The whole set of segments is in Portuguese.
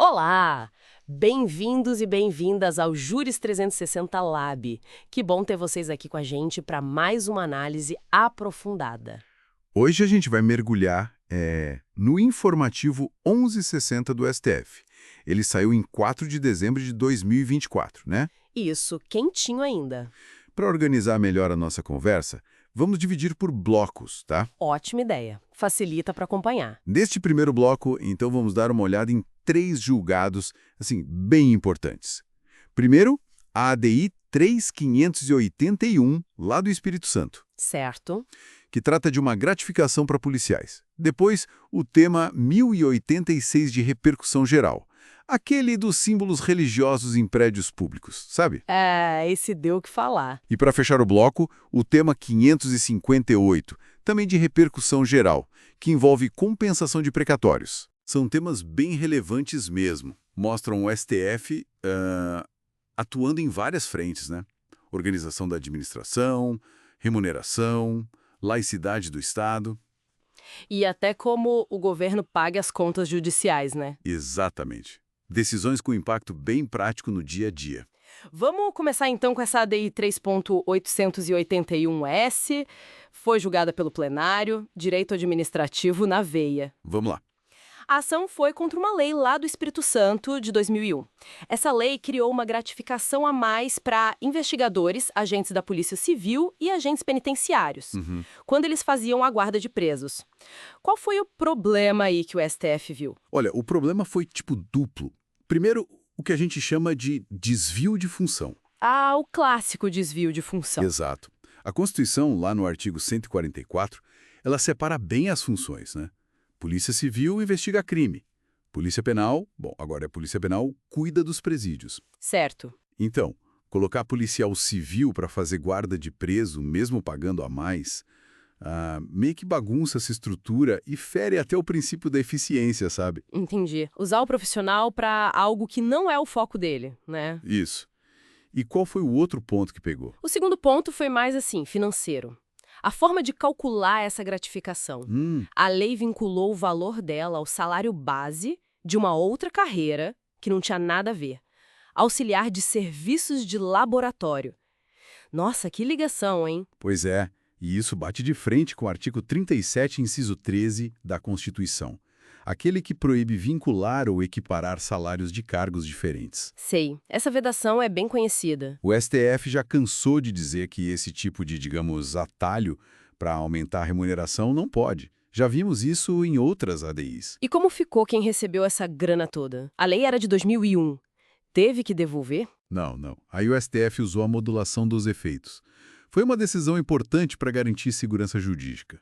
Olá! Bem-vindos e bem-vindas ao Júris 360 Lab. Que bom ter vocês aqui com a gente para mais uma análise aprofundada. Hoje a gente vai mergulhar no informativo 1160 do STF. Ele saiu em 4 de dezembro de 2024, né? Isso, quentinho ainda. Para organizar melhor a nossa conversa, vamos dividir por blocos, tá? Ótima ideia. Facilita para acompanhar. Neste primeiro bloco, então, vamos dar uma olhada em 3 julgados, assim, bem importantes. Primeiro, a ADI 3581, lá do Espírito Santo, Certo? que trata de uma gratificação para policiais. Depois, o tema 1086 de repercussão geral, aquele dos símbolos religiosos em prédios públicos, sabe? Esse deu o que falar. E para fechar o bloco, o tema 558, também de repercussão geral, que envolve compensação de precatórios. São temas bem relevantes mesmo. Mostram o STF atuando em várias frentes, né? Organização da administração, remuneração, laicidade do Estado. E até como o governo paga as contas judiciais, né? Exatamente. Decisões com impacto bem prático no dia a dia. Vamos começar então com essa ADI 3.881S. Foi julgada pelo plenário, direito administrativo na veia. Vamos lá. A ação foi contra uma lei lá do Espírito Santo, de 2001. Essa lei criou uma gratificação a mais para investigadores, agentes da Polícia Civil e agentes penitenciários, quando eles faziam a guarda de presos. Qual foi o problema aí que o STF viu? Olha, o problema foi tipo duplo. Primeiro, o que a gente chama de desvio de função. O clássico desvio de função. Exato. A Constituição, lá no artigo 144, ela separa bem as funções, né? Polícia Civil investiga crime. Polícia Penal, agora é Polícia Penal, cuida dos presídios. Certo. Então, colocar policial civil para fazer guarda de preso, mesmo pagando a mais, meio que bagunça essa estrutura e fere até o princípio da eficiência, sabe? Entendi. Usar o profissional para algo que não é o foco dele, né? Isso. E qual foi o outro ponto que pegou? O segundo ponto foi mais assim, financeiro. A forma de calcular essa gratificação. A lei vinculou o valor dela ao salário base de uma outra carreira que não tinha nada a ver. Auxiliar de serviços de laboratório. Nossa, que ligação, hein? Pois é, e isso bate de frente com o artigo 37, inciso 13 da Constituição. Aquele que proíbe vincular ou equiparar salários de cargos diferentes. Sei. Essa vedação é bem conhecida. O STF já cansou de dizer que esse tipo de, digamos, atalho para aumentar a remuneração não pode. Já vimos isso em outras ADIs. E como ficou quem recebeu essa grana toda? A lei era de 2001. Teve que devolver? Não. Aí o STF usou a modulação dos efeitos. Foi uma decisão importante para garantir segurança jurídica.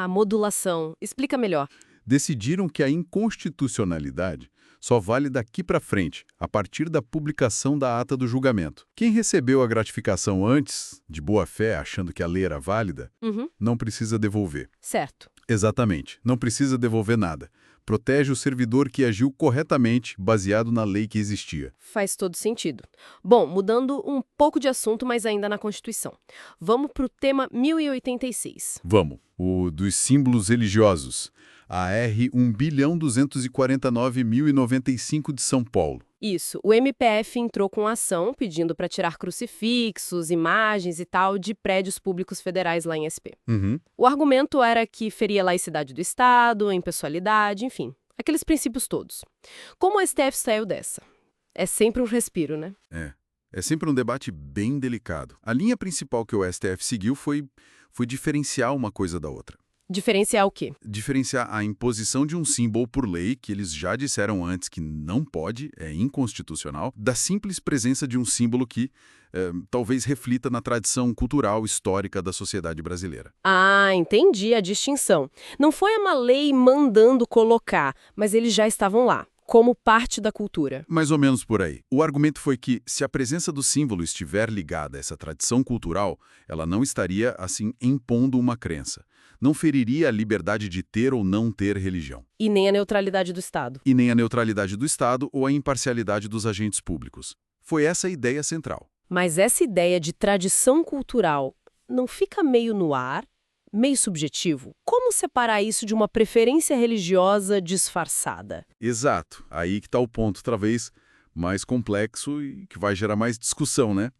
Modulação. Explica melhor. Decidiram que a inconstitucionalidade só vale daqui para frente, a partir da publicação da ata do julgamento. Quem recebeu a gratificação antes, de boa fé, achando que a lei era válida, não precisa devolver. Certo. Exatamente, não precisa devolver nada. Protege o servidor que agiu corretamente, baseado na lei que existia. Faz todo sentido. Bom, mudando um pouco de assunto, mas ainda na Constituição. Vamos para o tema 1086. Vamos, o dos símbolos religiosos. A R 1.249.095 de São Paulo. Isso. O MPF entrou com ação pedindo para tirar crucifixos, imagens e tal de prédios públicos federais lá em SP. O argumento era que feria a laicidade do Estado, a impessoalidade, enfim, aqueles princípios todos. Como o STF saiu dessa? É sempre um respiro, né? É sempre um debate bem delicado. A linha principal que o STF seguiu foi diferenciar uma coisa da outra. Diferenciar o quê? Diferenciar a imposição de um símbolo por lei, que eles já disseram antes que não pode, é inconstitucional, da simples presença de um símbolo que talvez reflita na tradição cultural histórica da sociedade brasileira. Entendi a distinção. Não foi uma lei mandando colocar, mas eles já estavam lá, como parte da cultura. Mais ou menos por aí. O argumento foi que, se a presença do símbolo estiver ligada a essa tradição cultural, ela não estaria, assim, impondo uma crença. Não feriria a liberdade de ter ou não ter religião. E nem a neutralidade do Estado. E nem a neutralidade do Estado ou a imparcialidade dos agentes públicos. Foi essa a ideia central. Mas essa ideia de tradição cultural não fica meio no ar, meio subjetivo. Como separar isso de uma preferência religiosa disfarçada? Exato. Aí que está o ponto, talvez mais complexo e que vai gerar mais discussão, né?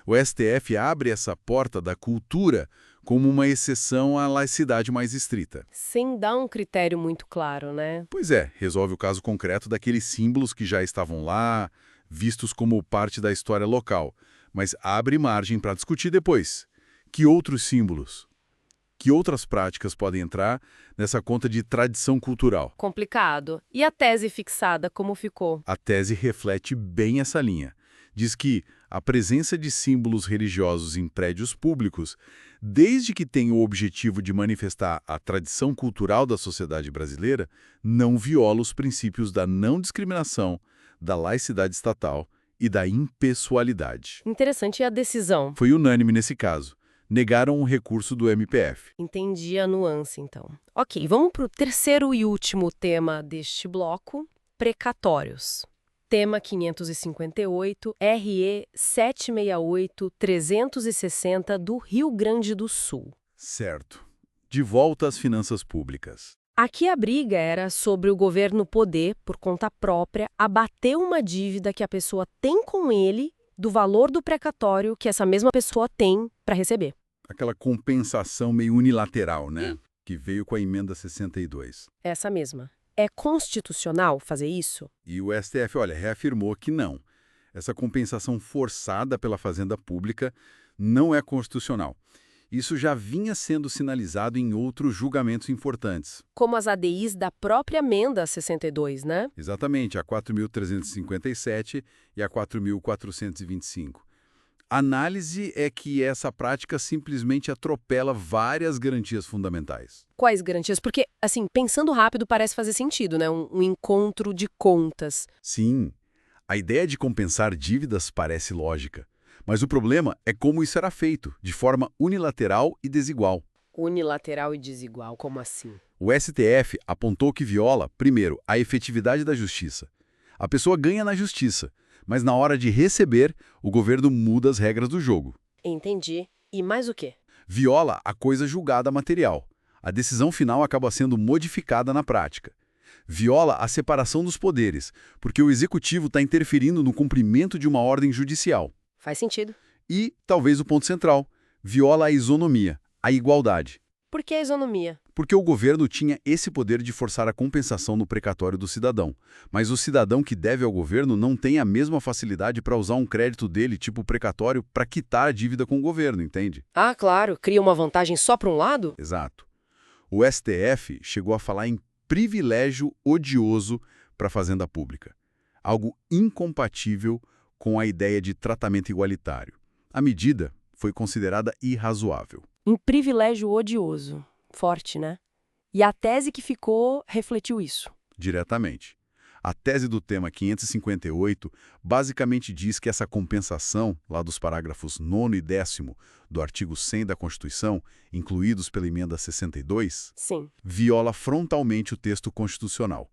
O STF abre essa porta da cultura como uma exceção à laicidade mais estrita. Sem dar um critério muito claro, né? Pois é, resolve o caso concreto daqueles símbolos que já estavam lá, vistos como parte da história local, mas abre margem para discutir depois. Que outros símbolos? Que outras práticas podem entrar nessa conta de tradição cultural? Complicado. E a tese fixada, como ficou? A tese reflete bem essa linha. Diz que a presença de símbolos religiosos em prédios públicos, desde que tenha o objetivo de manifestar a tradição cultural da sociedade brasileira, não viola os princípios da não discriminação, da laicidade estatal e da impessoalidade. Interessante, e a decisão? Foi unânime nesse caso. Negaram um recurso do MPF. Entendi a nuance, então. Ok, vamos para o terceiro e último tema deste bloco, precatórios. Tema 558, RE 768-360 do Rio Grande do Sul. Certo. De volta às finanças públicas. Aqui a briga era sobre o governo poder, por conta própria, abater uma dívida que a pessoa tem com ele do valor do precatório que essa mesma pessoa tem para receber. Aquela compensação meio unilateral, né? Que veio com a emenda 62. Essa mesma. É constitucional fazer isso? E o STF, olha, reafirmou que não. Essa compensação forçada pela Fazenda Pública não é constitucional. Isso já vinha sendo sinalizado em outros julgamentos importantes. Como as ADIs da própria emenda 62, né? Exatamente, a 4.357 e a 4.425. A análise é que essa prática simplesmente atropela várias garantias fundamentais. Quais garantias? Porque, assim, pensando rápido parece fazer sentido, né? Um encontro de contas. Sim, a ideia de compensar dívidas parece lógica. Mas o problema é como isso era feito, de forma unilateral e desigual. Unilateral e desigual, como assim? O STF apontou que viola, primeiro, a efetividade da justiça. A pessoa ganha na justiça, mas na hora de receber, o governo muda as regras do jogo. Entendi. E mais o quê? Viola a coisa julgada material. A decisão final acaba sendo modificada na prática. Viola a separação dos poderes, porque o executivo está interferindo no cumprimento de uma ordem judicial. Faz sentido. E, talvez o ponto central, viola a isonomia, a igualdade. Por que a isonomia? Porque o governo tinha esse poder de forçar a compensação no precatório do cidadão. Mas o cidadão que deve ao governo não tem a mesma facilidade para usar um crédito dele, tipo precatório, para quitar a dívida com o governo, entende? Ah, claro. Cria uma vantagem só para um lado? Exato. O STF chegou a falar em privilégio odioso para a Fazenda Pública. Algo incompatível com a ideia de tratamento igualitário. A medida foi considerada irrazoável. Um privilégio odioso. Forte, né? E a tese que ficou refletiu isso. Diretamente. A tese do tema 558 basicamente diz que essa compensação, lá dos parágrafos 9º e 10º do artigo 100 da Constituição, incluídos pela emenda 62, Sim. viola frontalmente o texto constitucional,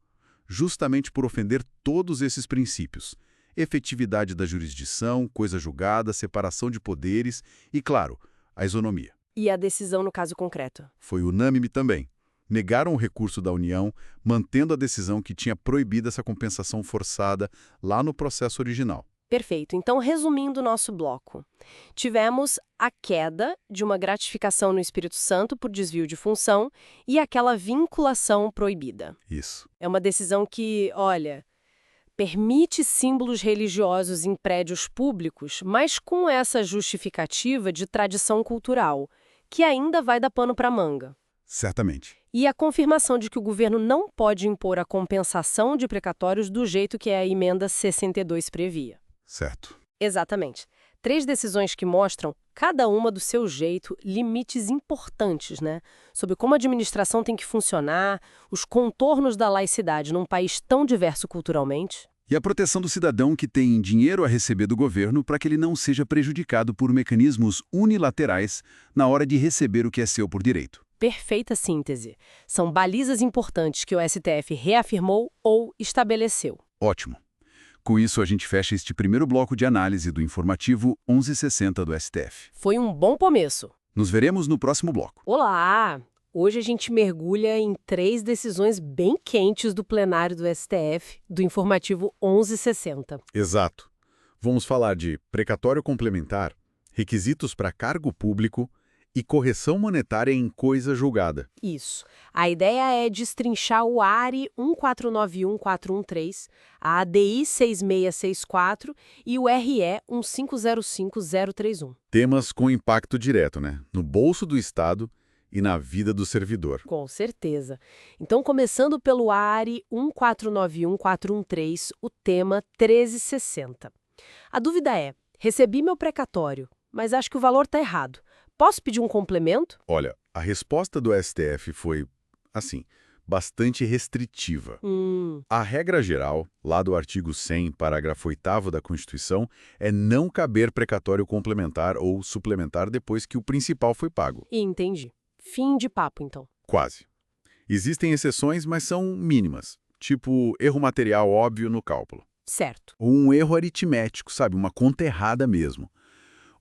justamente por ofender todos esses princípios: efetividade da jurisdição, coisa julgada, separação de poderes e, claro, a isonomia. E a decisão no caso concreto? Foi unânime também. Negaram o recurso da União, mantendo a decisão que tinha proibido essa compensação forçada lá no processo original. Perfeito. Então, resumindo o nosso bloco, tivemos a queda de uma gratificação no Espírito Santo por desvio de função e aquela vinculação proibida. Isso. É uma decisão que, olha, permite símbolos religiosos em prédios públicos, mas com essa justificativa de tradição cultural, que ainda vai dar pano para manga. Certamente. E a confirmação de que o governo não pode impor a compensação de precatórios do jeito que a emenda 62 previa. Certo. Exatamente. 3 decisões que mostram, cada uma do seu jeito, limites importantes, né? Sobre como a administração tem que funcionar, os contornos da laicidade num país tão diverso culturalmente. E a proteção do cidadão que tem dinheiro a receber do governo para que ele não seja prejudicado por mecanismos unilaterais na hora de receber o que é seu por direito. Perfeita síntese. São balizas importantes que o STF reafirmou ou estabeleceu. Ótimo. Com isso, a gente fecha este primeiro bloco de análise do informativo 1160 do STF. Foi um bom começo. Nos veremos no próximo bloco. Olá! Hoje a gente mergulha em 3 decisões bem quentes do plenário do STF, do informativo 1160. Exato. Vamos falar de precatório complementar, requisitos para cargo público e correção monetária em coisa julgada. Isso. A ideia é destrinchar o ARI 1491413, a ADI 6664 e o RE 1505031. Temas com impacto direto, né? No bolso do Estado e na vida do servidor. Com certeza. Então, começando pelo ARI 1491413, o tema 1360. A dúvida é, recebi meu precatório, mas acho que o valor está errado. Posso pedir um complemento? Olha, a resposta do STF foi, assim, bastante restritiva. A regra geral, lá do artigo 100, parágrafo 8º da Constituição, é não caber precatório complementar ou suplementar depois que o principal foi pago. Entendi. Fim de papo, então. Quase. Existem exceções, mas são mínimas, tipo erro material óbvio no cálculo. Certo. Ou um erro aritmético, sabe, uma conta errada mesmo.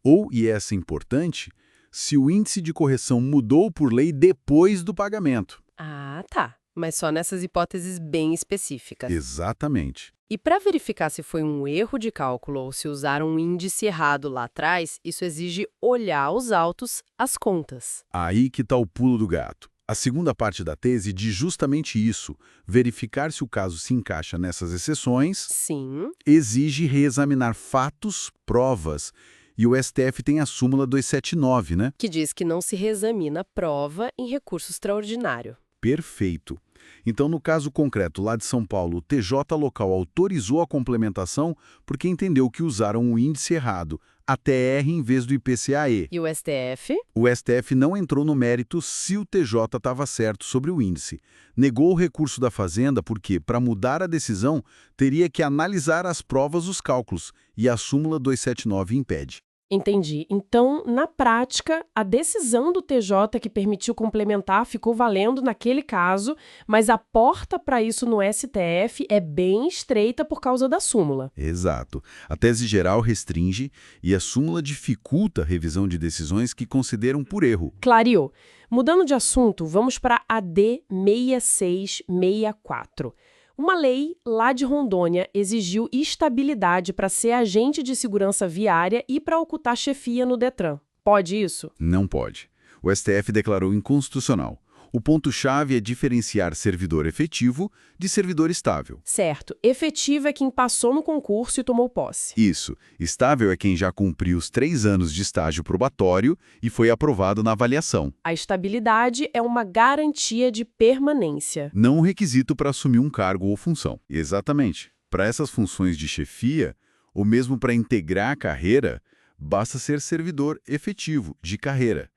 Ou, e essa é importante, se o índice de correção mudou por lei depois do pagamento. Ah, tá. Mas só nessas hipóteses bem específicas. Exatamente. E para verificar se foi um erro de cálculo ou se usaram um índice errado lá atrás, isso exige olhar os autos, as contas. Aí que está o pulo do gato. A segunda parte da tese diz justamente isso, verificar se o caso se encaixa nessas exceções, Sim. exige reexaminar fatos, provas, e o STF tem a súmula 279, né? Que diz que não se reexamina prova em recurso extraordinário. Perfeito. Então, no caso concreto lá de São Paulo, o TJ local autorizou a complementação porque entendeu que usaram o índice errado, a TR em vez do IPCAE. E o STF? O STF não entrou no mérito se o TJ estava certo sobre o índice. Negou o recurso da Fazenda porque, para mudar a decisão, teria que analisar as provas dos cálculos, e a súmula 279 impede. Entendi. Então, na prática, a decisão do TJ que permitiu complementar ficou valendo naquele caso, mas a porta para isso no STF é bem estreita por causa da súmula. Exato. A tese geral restringe e a súmula dificulta a revisão de decisões que consideram por erro. Clareou. Mudando de assunto, vamos para a AD 6664. Uma lei lá de Rondônia exigiu estabilidade para ser agente de segurança viária e para ocultar chefia no Detran. Pode isso? Não pode. O STF declarou inconstitucional. O ponto-chave é diferenciar servidor efetivo de servidor estável. Certo. Efetivo é quem passou no concurso e tomou posse. Isso. Estável é quem já cumpriu os 3 anos de estágio probatório e foi aprovado na avaliação. A estabilidade é uma garantia de permanência. Não um requisito para assumir um cargo ou função. Exatamente. Para essas funções de chefia, ou mesmo para integrar a carreira, basta ser servidor efetivo, de carreira.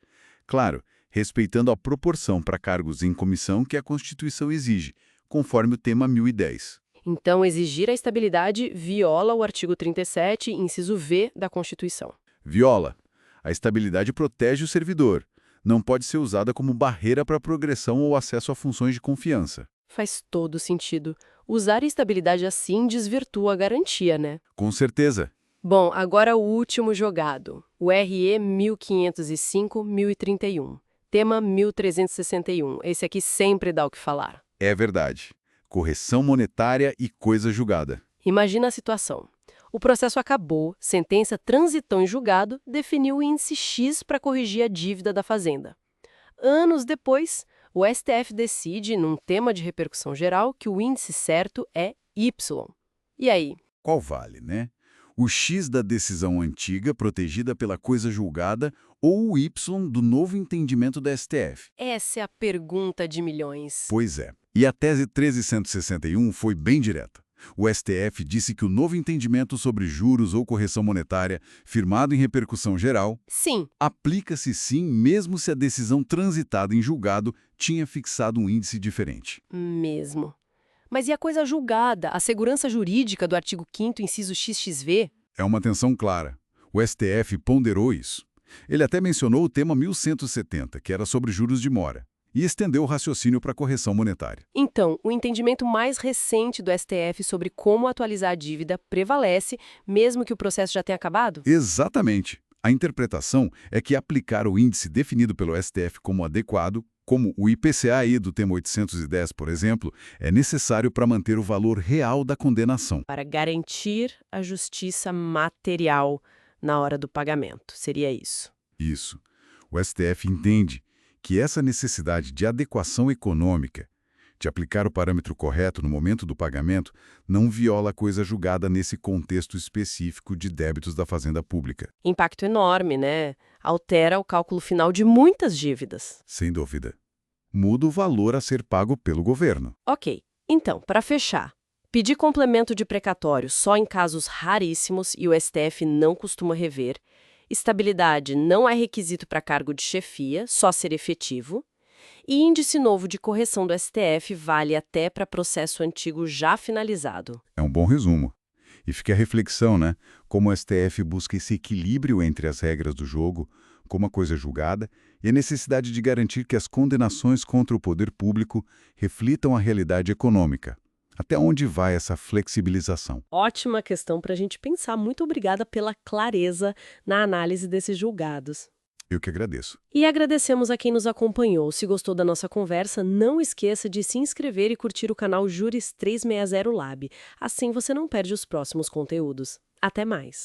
Claro, respeitando a proporção para cargos em comissão que a Constituição exige, conforme o tema 1010. Então, exigir a estabilidade viola o artigo 37, inciso V da Constituição. Viola. A estabilidade protege o servidor. Não pode ser usada como barreira para a progressão ou acesso a funções de confiança. Faz todo sentido. Usar a estabilidade assim desvirtua a garantia, né? Com certeza. Bom, agora o último jogado. O RE 1505-1031. Tema 1361. Esse aqui sempre dá o que falar. É verdade. Correção monetária e coisa julgada. Imagina a situação. O processo acabou, sentença transitou em julgado, definiu o índice X para corrigir a dívida da Fazenda. Anos depois, o STF decide, num tema de repercussão geral, que o índice certo é Y. E aí? Qual vale, né? O X da decisão antiga, protegida pela coisa julgada, ou o Y do novo entendimento da STF? Essa é a pergunta de milhões. Pois é. E a tese 1361 foi bem direta. O STF disse que o novo entendimento sobre juros ou correção monetária, firmado em repercussão geral, Sim. aplica-se sim mesmo se a decisão transitada em julgado tinha fixado um índice diferente. Mesmo. Mas e a coisa julgada, a segurança jurídica do artigo 5º, inciso XXV? É uma tensão clara. O STF ponderou isso. Ele até mencionou o tema 1170, que era sobre juros de mora, e estendeu o raciocínio para a correção monetária. Então, o entendimento mais recente do STF sobre como atualizar a dívida prevalece, mesmo que o processo já tenha acabado? Exatamente. A interpretação é que aplicar o índice definido pelo STF como adequado, como o IPCA aí do tema 810, por exemplo, é necessário para manter o valor real da condenação. Para garantir a justiça material na hora do pagamento, seria isso. Isso. O STF entende que essa necessidade de adequação econômica, de aplicar o parâmetro correto no momento do pagamento, não viola a coisa julgada nesse contexto específico de débitos da Fazenda Pública. Impacto enorme, né? Altera o cálculo final de muitas dívidas. Sem dúvida. Muda o valor a ser pago pelo governo. Ok, então, para fechar, pedir complemento de precatório só em casos raríssimos e o STF não costuma rever, estabilidade não é requisito para cargo de chefia, só ser efetivo, e índice novo de correção do STF vale até para processo antigo já finalizado. É um bom resumo. E fica a reflexão, né? Como o STF busca esse equilíbrio entre as regras do jogo, como a coisa é julgada, e a necessidade de garantir que as condenações contra o poder público reflitam a realidade econômica. Até onde vai essa flexibilização? Ótima questão para a gente pensar. Muito obrigada pela clareza na análise desses julgados. Eu que agradeço. E agradecemos a quem nos acompanhou. Se gostou da nossa conversa, não esqueça de se inscrever e curtir o canal Juris 360 Lab. Assim você não perde os próximos conteúdos. Até mais!